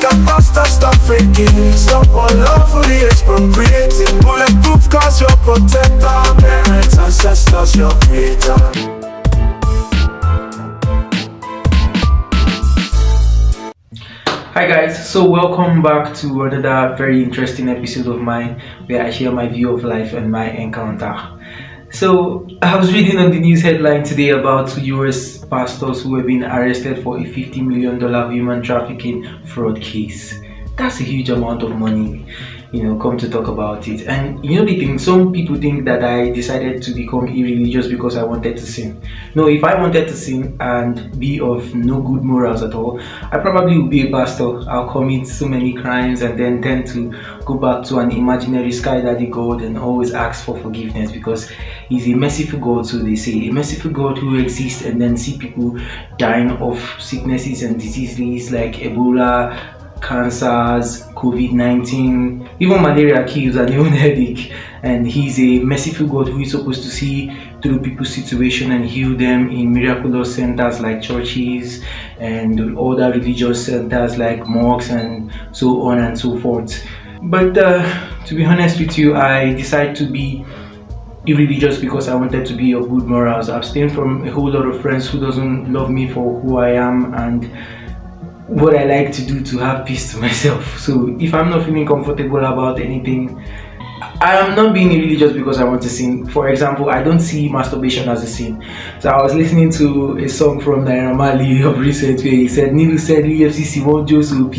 African pastor, stop faking. Stop unlawfully expropriating. Bulletproof cause your protector. Parents, ancestors, your creator. Hi guys, so welcome back to another very interesting episode of mine where I share my view of life and my encounter. So I was reading on the news headline today about two US pastors who have been arrested for a $50 million human trafficking fraud case. That's a huge amount of money, come to talk about it. And the thing, some people think that I decided to become irreligious because I wanted to sin. No, if I wanted to sin and be of no good morals at all, I probably would be a pastor. I'll commit so many crimes and then tend to go back to an imaginary sky daddy God and always ask for forgiveness because he's a merciful God, so they say. A merciful God who exists and then see people dying of sicknesses and diseases like Ebola, cancers, COVID-19, even malaria kills and even headache. And he's a merciful God who is supposed to see through people's situation and heal them in miraculous centers like churches and other religious centers like mosques and so on and so forth. But to be honest with you, I decided to be irreligious because I wanted to be of good morals. I've abstained from a whole lot of friends who doesn't love me for who I am and what I like to do to have peace to myself. So if I'm not feeling comfortable about anything, I am not being irreligious because I want to sin. For example, I don't see masturbation as a sin. So I was listening to a song from Naira Marley of recent where he said, Nilu said EFCC won't just OP.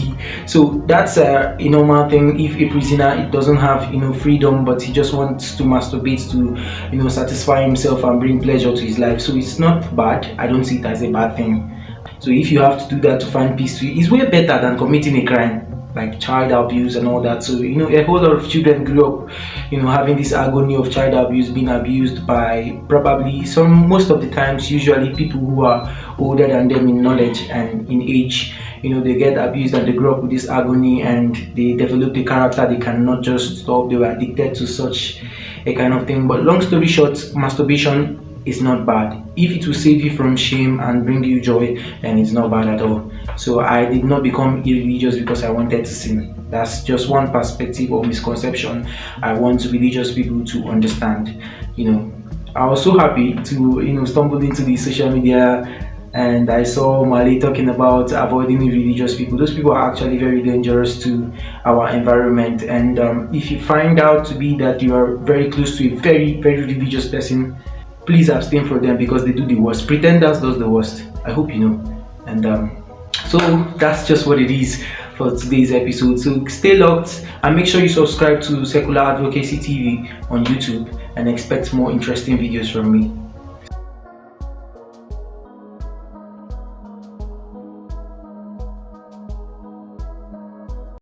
So that's a normal thing. If a prisoner it doesn't have freedom, but he just wants to masturbate to satisfy himself and bring pleasure to his life. So it's not bad. I don't see it as a bad thing. So if you have to do that to find peace, it's way better than committing a crime like child abuse and all that. So a whole lot of children grew up having this agony of child abuse, being abused by probably most of the times usually people who are older than them in knowledge and in age. They get abused and they grow up with this agony and they develop the character they cannot just stop. They were addicted to such a kind of thing. But long story short, masturbation is not bad. If it will save you from shame and bring you joy, then it's not bad at all. So I did not become irreligious because I wanted to sin. That's just one perspective or misconception I want religious people to understand. I was so happy to stumble into the social media and I saw Mali talking about avoiding irreligious people. Those people are actually very dangerous to our environment, and if you find out to be that you are very close to a very, very religious person, please abstain from them because they do the worst. Pretenders does the worst. I hope you know. And so that's just what it is for today's episode. So stay locked and make sure you subscribe to Secular Advocacy TV on YouTube and expect more interesting videos from me.